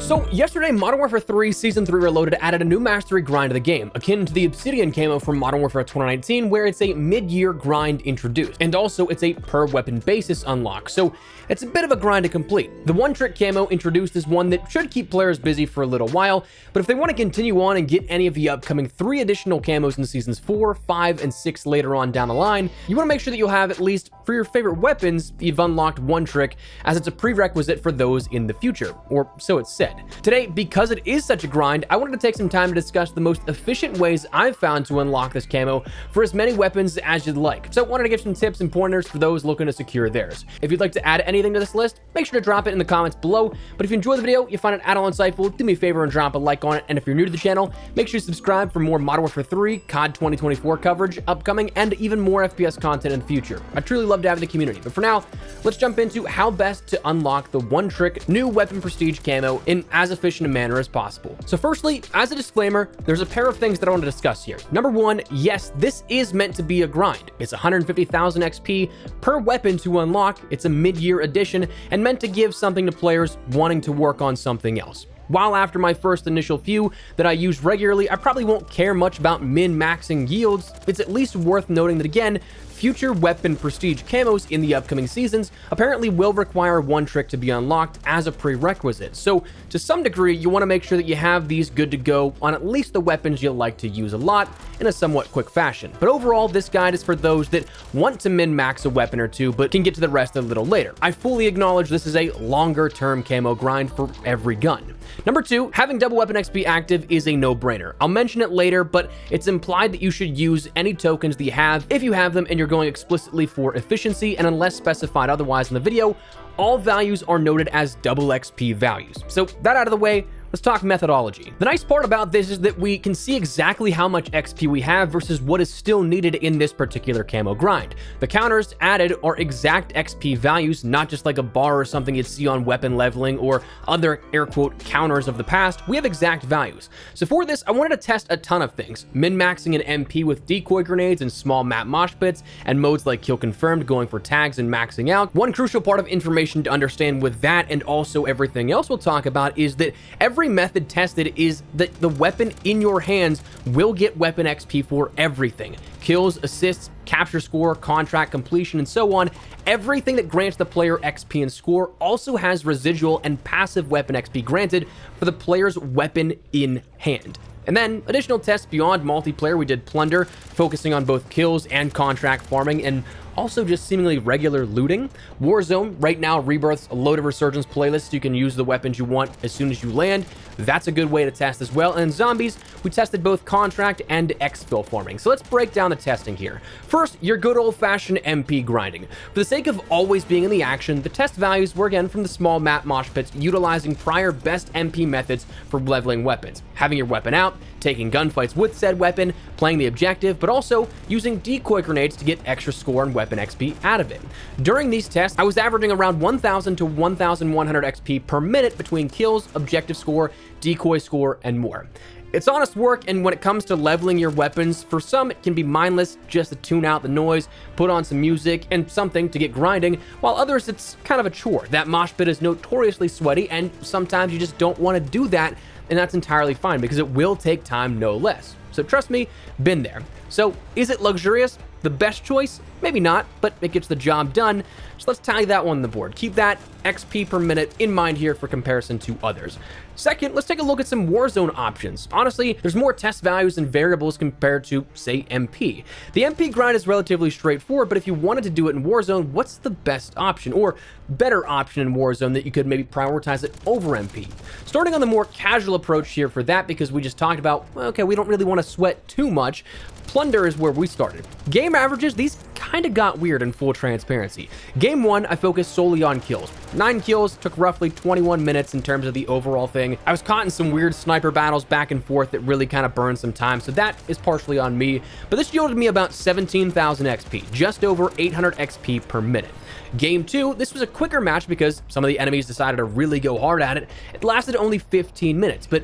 So yesterday, Modern Warfare 3 Season 3 Reloaded added a new mastery grind to the game, akin to the Obsidian Camo from Modern Warfare 2019, where it's a mid-year grind introduced, and also it's a per weapon basis unlock, so it's a bit of a grind to complete. The one-trick camo introduced is one that should keep players busy for a little while, but if they want to continue on and get any of the upcoming 3 additional camos in Seasons 4, 5, and 6 later on down the line, you want to make sure that you'll have, at least for your favorite weapons, you've unlocked one trick, as it's a prerequisite for those in the future, or so it's said. Today, because it is such a grind, I wanted to take some time to discuss the most efficient ways I've found to unlock this camo for as many weapons as you'd like. So I wanted to give some tips and pointers for those looking to secure theirs. If you'd like to add anything to this list, make sure to drop it in the comments below. But if you enjoy the video, you find it at all insightful, do me a favor and drop a like on it. And if you're new to the channel, make sure you subscribe for more Modern Warfare 3, COD 2024 coverage, upcoming, and even more FPS content in the future. I truly love to have the community. But for now, let's jump into how best to unlock the one trick new weapon prestige camo in as efficient a manner as possible. So firstly, as a disclaimer, there's a pair of things that I want to discuss here. Number one, yes, this is meant to be a grind. It's 150,000 XP per weapon to unlock. It's a mid-year addition and meant to give something to players wanting to work on something else. While after my first initial few that I use regularly, I probably won't care much about min-maxing yields, it's at least worth noting that again, future weapon prestige camos in the upcoming seasons apparently will require one trick to be unlocked as a prerequisite. So to some degree, you want to make sure that you have these good to go on at least the weapons you'll like to use a lot in a somewhat quick fashion. But overall, this guide is for those that want to min-max a weapon or two, but can get to the rest a little later. I fully acknowledge this is a longer term camo grind for every gun. Number two, having double weapon XP active is a no-brainer. I'll mention it later, but it's implied that you should use any tokens that you have if you have them and you're going explicitly for efficiency, and unless specified otherwise in the video, all values are noted as double XP values. So that out of the way, let's talk methodology. The nice part about this is that we can see exactly how much XP we have versus what is still needed in this particular camo grind. The counters added are exact XP values, not just like a bar or something you'd see on weapon leveling or other air quote counters of the past. We have exact values. So for this, I wanted to test a ton of things. Min-maxing an MP with decoy grenades and small map mosh pits, and modes like kill confirmed, going for tags and maxing out. One crucial part of information to understand with that and also everything else we'll talk about is that every method tested is that the weapon in your hands will get weapon XP for everything. Kills, assists, capture score, contract completion, and so on. Everything that grants the player XP and score also has residual and passive weapon XP granted for the player's weapon in hand. And then additional tests beyond multiplayer, we did Plunder, focusing on both kills and contract farming, and also just seemingly regular looting. Warzone right now rebirths a load of Resurgence playlists. You can use the weapons you want as soon as you land. That's a good way to test as well. And Zombies, we tested both contract and exfil farming. So let's break down the testing here. First, your good old-fashioned MP grinding. For the sake of always being in the action, the test values were again from the small map mosh pits, utilizing prior best MP methods for leveling weapons. Having your weapon out, taking gunfights with said weapon, playing the objective, but also using decoy grenades to get extra score and weapon XP out of it. During these tests, I was averaging around 1,000 to 1,100 XP per minute between kills, objective score, decoy score, and more. It's honest work, and when it comes to leveling your weapons, for some it can be mindless just to tune out the noise, put on some music, and something to get grinding, while others it's kind of a chore. That mosh pit is notoriously sweaty, and sometimes you just don't want to do that, and that's entirely fine because it will take time no less. So trust me, been there. So is it luxurious? The best choice? Maybe not, but it gets the job done. So let's tally that one on the board. Keep that XP per minute in mind here for comparison to others. Second, let's take a look at some Warzone options. Honestly, there's more test values and variables compared to, say, MP. The MP grind is relatively straightforward, but if you wanted to do it in Warzone, what's the best option or better option in Warzone that you could maybe prioritize it over MP? Starting on the more casual approach here for that, because we just talked about, well, okay, we don't really want to sweat too much. Plunder is where we started. Game averages, these kind of got weird in full transparency. Game 1, I focused solely on kills. 9 kills, took roughly 21 minutes in terms of the overall thing. I was caught in some weird sniper battles back and forth that really kind of burned some time, so that is partially on me. But this yielded me about 17,000 XP, just over 800 XP per minute. Game 2, this was a quicker match because some of the enemies decided to really go hard at it. It lasted only 15 minutes, but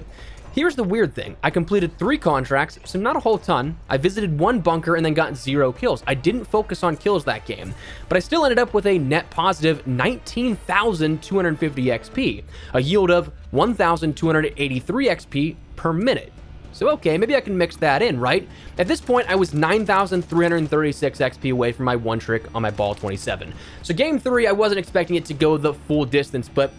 Here's the weird thing. I completed 3 contracts, so not a whole ton. I visited 1 bunker and then got 0 kills. I didn't focus on kills that game, but I still ended up with a net positive 19,250 XP, a yield of 1,283 XP per minute. So okay, maybe I can mix that in, right? At this point, I was 9,336 XP away from my 1 trick on my ball 27. So game 3, I wasn't expecting it to go the full distance, but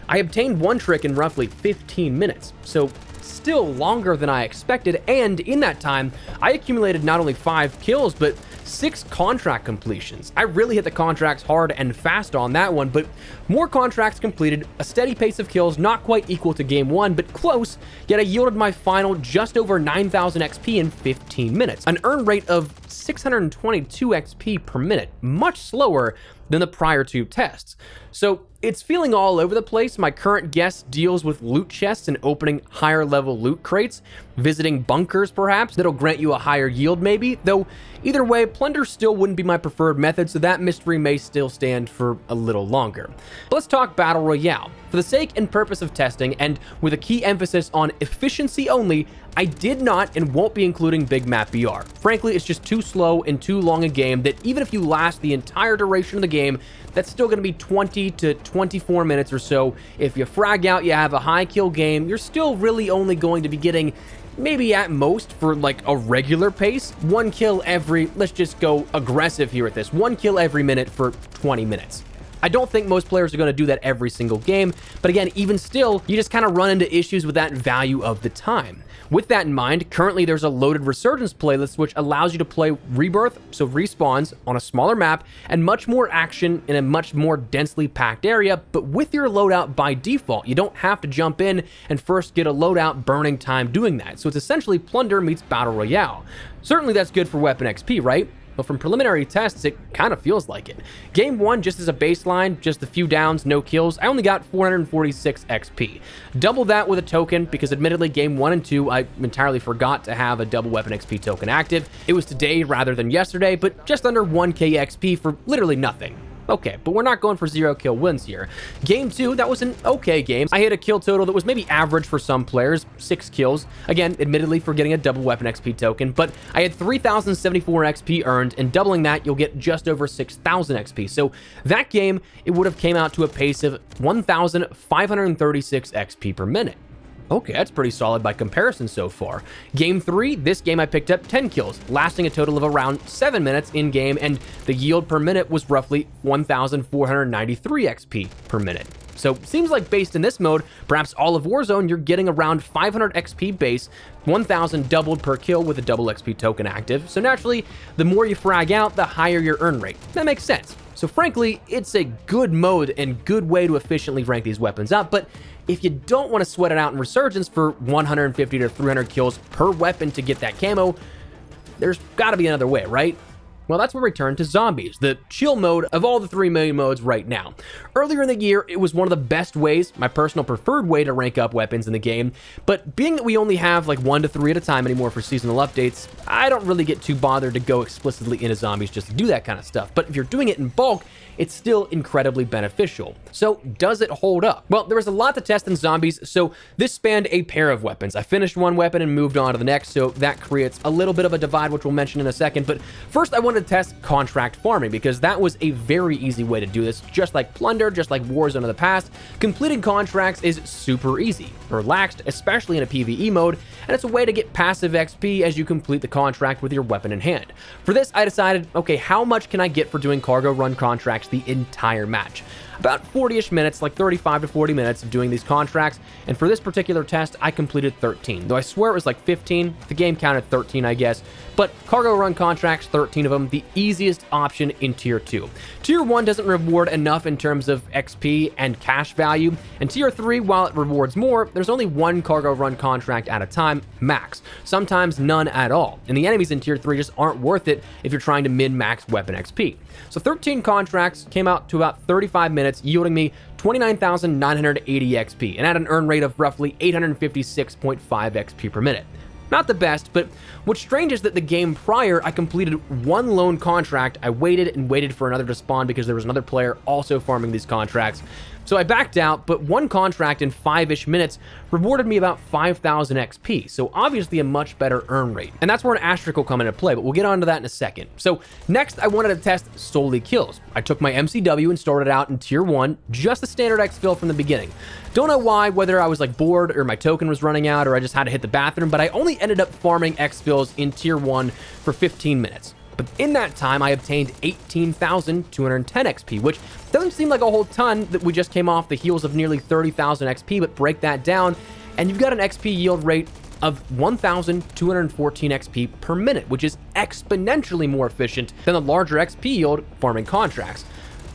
I obtained 1 trick in roughly 15 minutes. So still longer than I expected, and in that time, I accumulated not only 5 kills, but 6 contract completions. I really hit the contracts hard and fast on that one, but more contracts completed, a steady pace of kills, not quite equal to game 1, but close, yet I yielded my final just over 9,000 XP in 15 minutes, an earn rate of 622 XP per minute, much slower than the prior 2 tests. So it's feeling all over the place. My current guess deals with loot chests and opening higher level loot crates, visiting bunkers perhaps, that'll grant you a higher yield maybe, though either way, Plunder still wouldn't be my preferred method, so that mystery may still stand for a little longer. But let's talk Battle Royale. For the sake and purpose of testing, and with a key emphasis on efficiency only, I did not and won't be including Big Map BR. Frankly, it's just too slow and too long a game that even if you last the entire duration of the game, that's still going to be 20 to 24 minutes or so. If you frag out, you have a high kill game, you're still really only going to be getting maybe at most for like a regular pace, 1 kill every, let's just go aggressive here at this, 1 kill every minute for 20 minutes. I don't think most players are going to do that every single game, but again, even still, you just kind of run into issues with that value of the time. With that in mind, currently there's a loaded Resurgence playlist which allows you to play Rebirth, so respawns, on a smaller map, and much more action in a much more densely packed area, but with your loadout by default. You don't have to jump in and first get a loadout burning time doing that, so it's essentially Plunder meets Battle Royale. Certainly that's good for weapon XP, right? But from preliminary tests, it kind of feels like it. Game 1, just as a baseline, just a few downs, no kills, I only got 446 XP. Double that with a token, because admittedly, Game 1 and 2, I entirely forgot to have a double weapon XP token active. It was today rather than yesterday, but just under 1k XP for literally nothing. Okay, but we're not going for 0 kill wins here. Game 2, that was an okay game. I hit a kill total that was maybe average for some players, 6 kills. Again, admittedly for getting a double weapon XP token, but I had 3,074 XP earned, and doubling that, you'll get just over 6,000 XP. So that game, it would have came out to a pace of 1,536 XP per minute. Okay, that's pretty solid by comparison so far. Game 3, this game I picked up 10 kills, lasting a total of around 7 minutes in game, and the yield per minute was roughly 1,493 XP per minute. So seems like based in this mode, perhaps all of Warzone, you're getting around 500 XP base, 1,000 doubled per kill with a double XP token active. So naturally, the more you frag out, the higher your earn rate. That makes sense. So frankly, it's a good mode and good way to efficiently rank these weapons up, but if you don't want to sweat it out in Resurgence for 150 to 300 kills per weapon to get that camo, there's got to be another way, right? Well, that's where we turn to Zombies, the chill mode of all the 3 million modes right now. Earlier in the year, it was one of the best ways, my personal preferred way to rank up weapons in the game, but being that we only have like 1 to 3 at a time anymore for seasonal updates, I don't really get too bothered to go explicitly into Zombies just to do that kind of stuff, but if you're doing it in bulk, it's still incredibly beneficial. So does it hold up? Well, there was a lot to test in Zombies, so this spanned a pair of weapons. I finished one weapon and moved on to the next, so that creates a little bit of a divide, which we'll mention in a second, but first I wanted to test contract farming, because that was a very easy way to do this. Just like Plunder, just like Warzone of the past, completing contracts is super easy, relaxed, especially in a PvE mode, and it's a way to get passive XP as you complete the contract with your weapon in hand. For this, I decided, okay, how much can I get for doing cargo run contracts the entire match? About 40-ish minutes, like 35 to 40 minutes of doing these contracts, and for this particular test, I completed 13, though I swear it was like 15, the game counted 13, I guess, but cargo run contracts, 13 of them, the easiest option in Tier 2. Tier 1 doesn't reward enough in terms of XP and cash value, and Tier 3, while it rewards more, there's only 1 cargo run contract at a time, max, sometimes none at all, and the enemies in Tier 3 just aren't worth it if you're trying to min-max weapon XP. So 13 contracts came out to about 35 minutes, yielding me 29,980 XP, and at an earn rate of roughly 856.5 XP per minute. Not the best, but what's strange is that the game prior, I completed 1 lone contract. I waited and waited for another to spawn because there was another player also farming these contracts. So I backed out, but one contract in 5-ish minutes rewarded me about 5,000 XP, so obviously a much better earn rate. And that's where an asterisk will come into play, but we'll get onto that in a second. So next, I wanted to test solely kills. I took my MCW and started out in tier 1, just the standard exfil from the beginning. Don't know why, whether I was like bored or my token was running out or I just had to hit the bathroom, but I only ended up farming exfils in tier 1 for 15 minutes. But in that time, I obtained 18,210 XP, which doesn't seem like a whole ton that we just came off the heels of nearly 30,000 XP, but break that down, and you've got an XP yield rate of 1,214 XP per minute, which is exponentially more efficient than the larger XP yield farming contracts.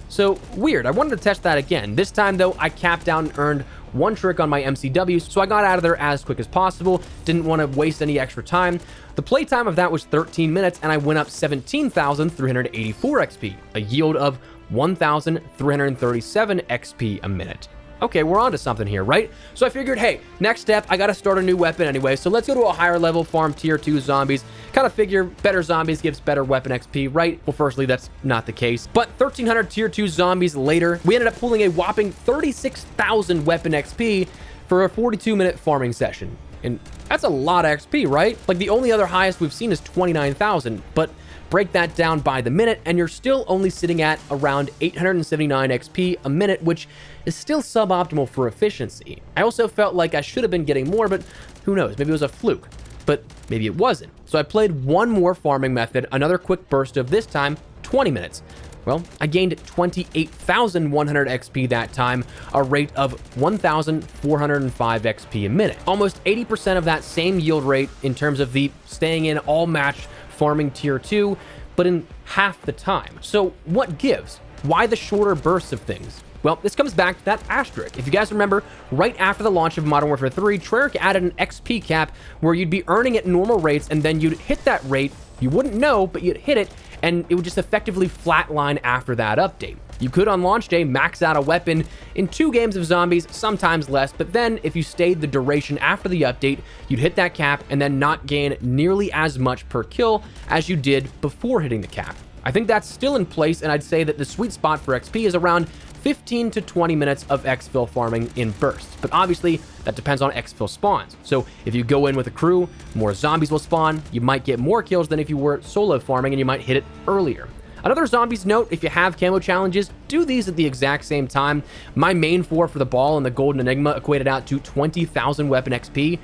So weird, I wanted to test that again. This time though, I capped out and earned one trick on my MCW, so I got out of there as quick as possible. Didn't want to waste any extra time. The playtime of that was 13 minutes, and I went up 17,384 XP, a yield of 1,337 XP a minute. Okay, we're on to something here, right? So I figured, hey, next step, I gotta start a new weapon anyway, so let's go to a higher level, farm tier 2 zombies. Kind of figure better zombies gives better weapon XP, right? Well, firstly, that's not the case. But 1,300 tier 2 zombies later, we ended up pulling a whopping 36,000 weapon XP for a 42-minute farming session. And that's a lot of XP, right? Like, the only other highest we've seen is 29,000, but break that down by the minute, and you're still only sitting at around 879 XP a minute, which is still suboptimal for efficiency. I also felt like I should have been getting more, but who knows? Maybe it was a fluke, but maybe it wasn't. So I played one more farming method, another quick burst of this time 20 minutes. Well, I gained 28,100 XP that time, a rate of 1,405 XP a minute. Almost 80% of that same yield rate in terms of the staying in all match farming tier 2, but in half the time. So what gives? Why the shorter bursts of things? Well, this comes back to that asterisk. If you guys remember, right after the launch of Modern Warfare 3, Treyarch added an XP cap where you'd be earning at normal rates and then you'd hit that rate. You wouldn't know, but you'd hit it, and it would just effectively flatline after that update. You could on launch day max out a weapon in 2 games of zombies, sometimes less, but then if you stayed the duration after the update, you'd hit that cap and then not gain nearly as much per kill as you did before hitting the cap. I think that's still in place, and I'd say that the sweet spot for XP is around 15 to 20 minutes of exfil farming in bursts. But obviously, that depends on exfil spawns. So if you go in with a crew, more zombies will spawn, you might get more kills than if you were solo farming, and you might hit it earlier. Another zombies note, if you have camo challenges, do these at the exact same time. My main 4 for the ball and the golden enigma equated out to 20,000 weapon XP,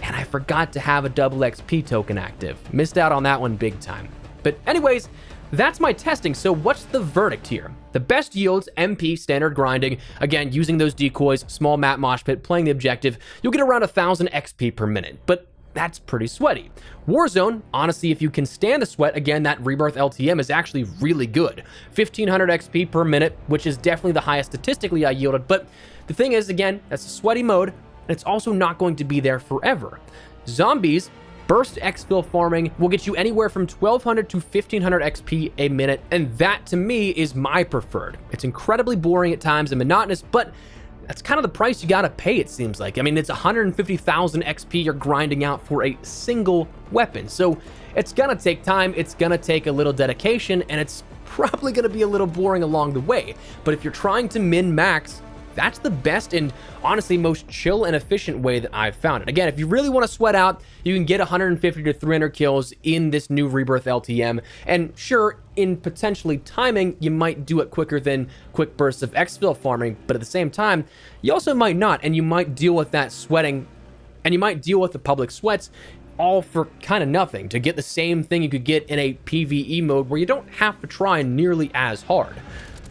and I forgot to have a double XP token active. Missed out on that one big time. But anyways, that's my testing, so what's the verdict here? The best yields, MP, standard grinding, again, using those decoys, small map mosh pit, playing the objective, you'll get around 1,000 XP per minute, but that's pretty sweaty. Warzone, honestly, if you can stand the sweat, again, that Rebirth LTM is actually really good. 1,500 XP per minute, which is definitely the highest statistically I yielded, but the thing is, again, that's a sweaty mode, and it's also not going to be there forever. Zombies, burst exfil farming will get you anywhere from 1,200 to 1,500 XP a minute, and that to me is my preferred. It's incredibly boring at times and monotonous, but that's kind of the price you gotta pay, it seems like. I mean, it's 150,000 XP you're grinding out for a single weapon, so it's gonna take time, it's gonna take a little dedication, and it's probably gonna be a little boring along the way. But if you're trying to min-max, that's the best and honestly most chill and efficient way that I've found it. Again, if you really want to sweat out, you can get 150 to 300 kills in this new Rebirth LTM. And sure, in potentially timing, you might do it quicker than quick bursts of exfil farming, but at the same time, you also might not, and you might deal with that sweating, and you might deal with the public sweats all for kind of nothing to get the same thing you could get in a PvE mode where you don't have to try nearly as hard.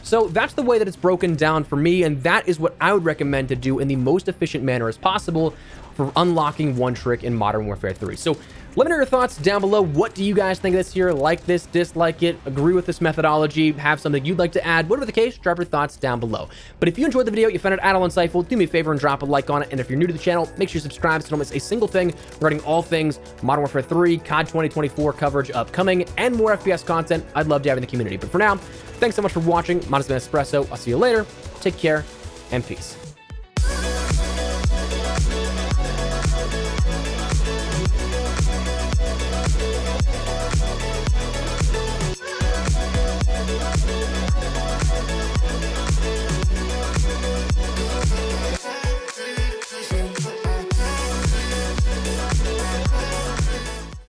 So that's the way that it's broken down for me, and that is what I would recommend to do in the most efficient manner as possible for unlocking one trick in Modern Warfare 3. So let me know your thoughts down below. What do you guys think of this here? Like this, dislike it, agree with this methodology, have something you'd like to add? Whatever the case, drop your thoughts down below. But if you enjoyed the video, you found it at all insightful, do me a favor and drop a like on it. And if you're new to the channel, make sure you subscribe so you don't miss a single thing regarding all things Modern Warfare 3, COD 2024 coverage upcoming, and more FPS content. I'd love to have in the community. But for now, thanks so much for watching. My name has been Espresso. I'll see you later. Take care and peace.